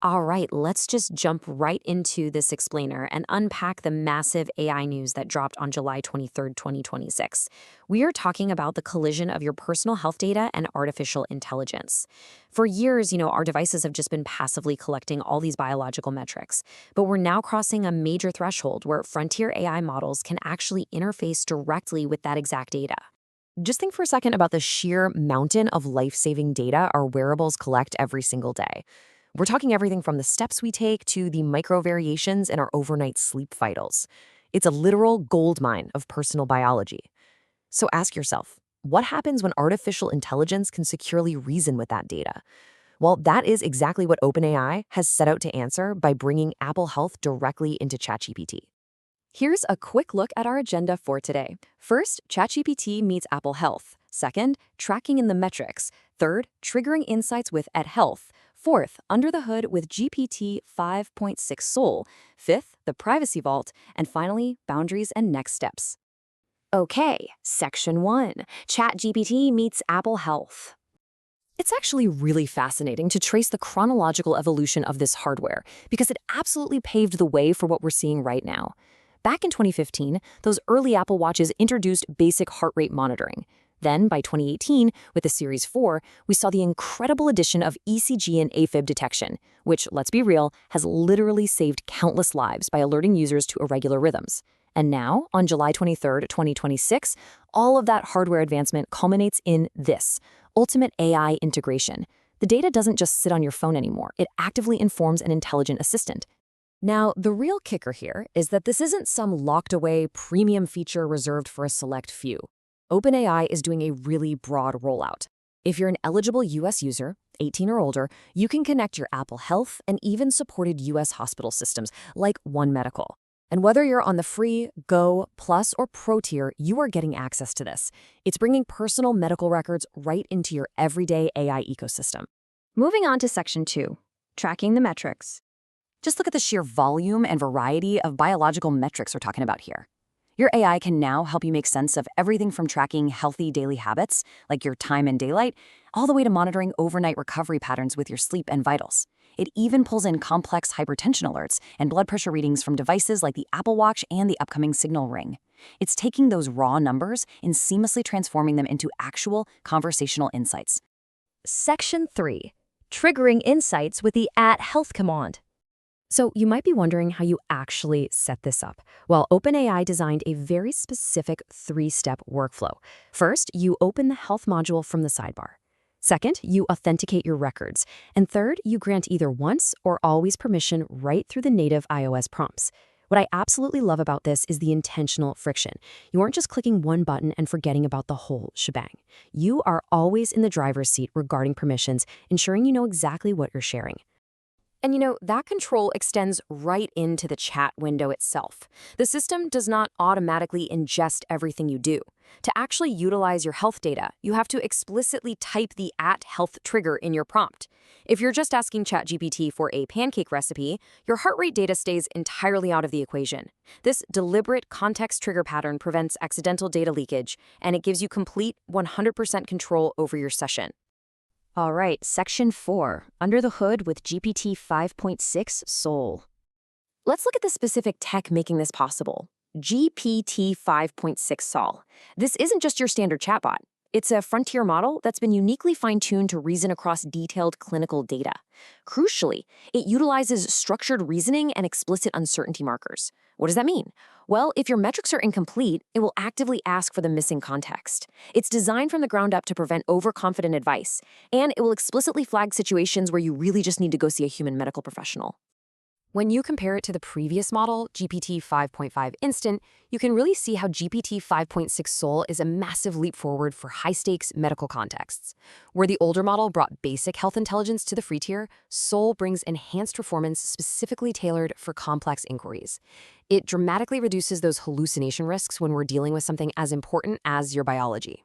All right, let's just jump right into this explainer and unpack the massive AI news that dropped on July 23rd, 2026. We are talking about the collision of your personal health data and artificial intelligence. For years, our devices have just been passively collecting all these biological metrics, but we're now crossing a major threshold where frontier AI models can actually interface directly with that exact data. Just think for a second about the sheer mountain of life-saving data our wearables collect every single day. We're talking everything from the steps we take to the micro variations in our overnight sleep vitals. It's a literal gold mine of personal biology. So ask yourself, what happens when artificial intelligence can securely reason with that data? Well, that is exactly what OpenAI has set out to answer by bringing Apple Health directly into ChatGPT. Here's a quick look at our agenda for today. First, ChatGPT meets Apple Health. Second, tracking in the metrics. Third, triggering insights with Health. Fourth, under the hood with GPT-5.6 Sol. Fifth, the privacy vault. And finally, boundaries and next steps. Okay, Section 1. ChatGPT meets Apple Health. It's actually really fascinating to trace the chronological evolution of this hardware because it absolutely paved the way for what we're seeing right now. Back in 2015, those early Apple Watches introduced basic heart rate monitoring. Then, by 2018, with the Series 4, we saw the incredible addition of ECG and AFib detection, which, let's be real, has literally saved countless lives by alerting users to irregular rhythms. And now, on July 23rd, 2026, all of that hardware advancement culminates in this: ultimate AI integration. The data doesn't just sit on your phone anymore. It actively informs an intelligent assistant. Now, the real kicker here is that this isn't some locked-away premium feature reserved for a select few. OpenAI is doing a really broad rollout. If you're an eligible U.S. user, 18 or older, you can connect your Apple Health and even supported U.S. hospital systems like One Medical. And whether you're on the free, Go, Plus, or Pro tier, you are getting access to this. It's bringing personal medical records right into your everyday AI ecosystem. Moving on to Section 2, tracking the metrics. Just look at the sheer volume and variety of biological metrics we're talking about here. Your AI can now help you make sense of everything from tracking healthy daily habits, like your time and daylight, all the way to monitoring overnight recovery patterns with your sleep and vitals. It even pulls in complex hypertension alerts and blood pressure readings from devices like the Apple Watch and the upcoming Signal Ring. It's taking those raw numbers and seamlessly transforming them into actual conversational insights. Section 3. Triggering insights with the @health command. So you might be wondering how you actually set this up. Well, OpenAI designed a very specific 3-step workflow. First, you open the health module from the sidebar. Second, you authenticate your records. And third, you grant either once or always permission right through the native iOS prompts. What I absolutely love about this is the intentional friction. You aren't just clicking one button and forgetting about the whole shebang. You are always in the driver's seat regarding permissions, ensuring you know exactly what you're sharing. And that control extends right into the chat window itself. The system does not automatically ingest everything you do. To actually utilize your health data, you have to explicitly type the @health trigger in your prompt. If you're just asking ChatGPT for a pancake recipe, your heart rate data stays entirely out of the equation. This deliberate context trigger pattern prevents accidental data leakage, and it gives you complete 100% control over your session. All right, Section 4, under the hood with GPT-5.6 Sol. Let's look at the specific tech making this possible. GPT-5.6 Sol. This isn't just your standard chatbot. It's a frontier model that's been uniquely fine-tuned to reason across detailed clinical data. Crucially, it utilizes structured reasoning and explicit uncertainty markers. What does that mean? Well, if your metrics are incomplete, it will actively ask for the missing context. It's designed from the ground up to prevent overconfident advice, and it will explicitly flag situations where you really just need to go see a human medical professional. When you compare it to the previous model, GPT 5.5 Instant, you can really see how GPT 5.6 Sol is a massive leap forward for high-stakes medical contexts. Where the older model brought basic health intelligence to the free tier, Sol brings enhanced performance specifically tailored for complex inquiries. It dramatically reduces those hallucination risks when we're dealing with something as important as your biology.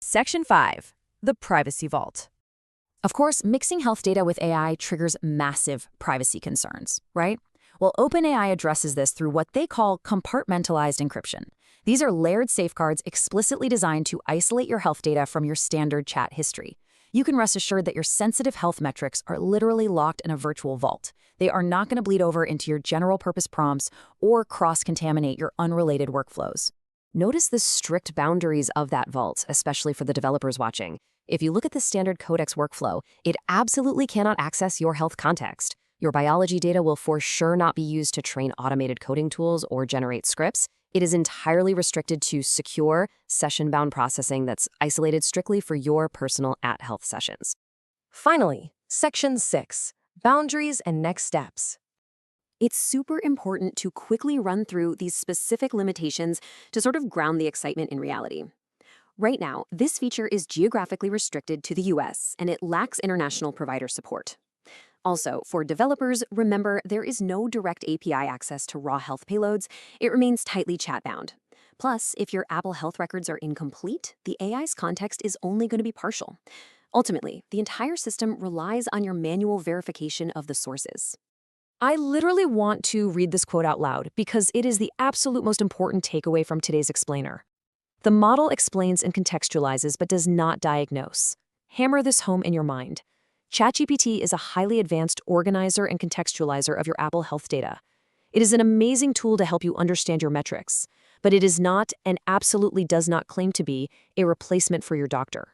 Section 5. The Privacy Vault. Of course, mixing health data with AI triggers massive privacy concerns, right? Well, OpenAI addresses this through what they call compartmentalized encryption. These are layered safeguards explicitly designed to isolate your health data from your standard chat history. You can rest assured that your sensitive health metrics are literally locked in a virtual vault. They are not going to bleed over into your general-purpose prompts or cross-contaminate your unrelated workflows. Notice the strict boundaries of that vault, especially for the developers watching. If you look at the standard Codex workflow, it absolutely cannot access your health context. Your biology data will for sure not be used to train automated coding tools or generate scripts. It is entirely restricted to secure, session-bound processing that's isolated strictly for your personal at-health sessions. Finally, Section 6, Boundaries and Next Steps. It's super important to quickly run through these specific limitations to sort of ground the excitement in reality. Right now, this feature is geographically restricted to the US, and it lacks international provider support. Also, for developers, remember there is no direct API access to raw health payloads. It remains tightly chat-bound. Plus, if your Apple Health records are incomplete, the AI's context is only going to be partial. Ultimately, the entire system relies on your manual verification of the sources. I literally want to read this quote out loud because it is the absolute most important takeaway from today's explainer. The model explains and contextualizes but does not diagnose. Hammer this home in your mind. ChatGPT is a highly advanced organizer and contextualizer of your Apple Health data. It is an amazing tool to help you understand your metrics, but it is not and absolutely does not claim to be a replacement for your doctor.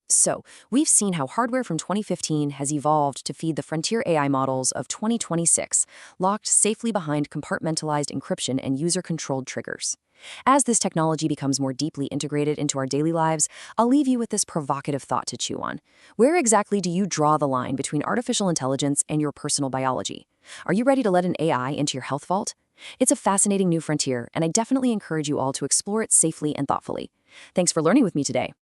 So, we've seen how hardware from 2015 has evolved to feed the frontier AI models of 2026, locked safely behind compartmentalized encryption and user-controlled triggers. As this technology becomes more deeply integrated into our daily lives, I'll leave you with this provocative thought to chew on. Where exactly do you draw the line between artificial intelligence and your personal biology? Are you ready to let an AI into your health vault? It's a fascinating new frontier, and I definitely encourage you all to explore it safely and thoughtfully. Thanks for learning with me today.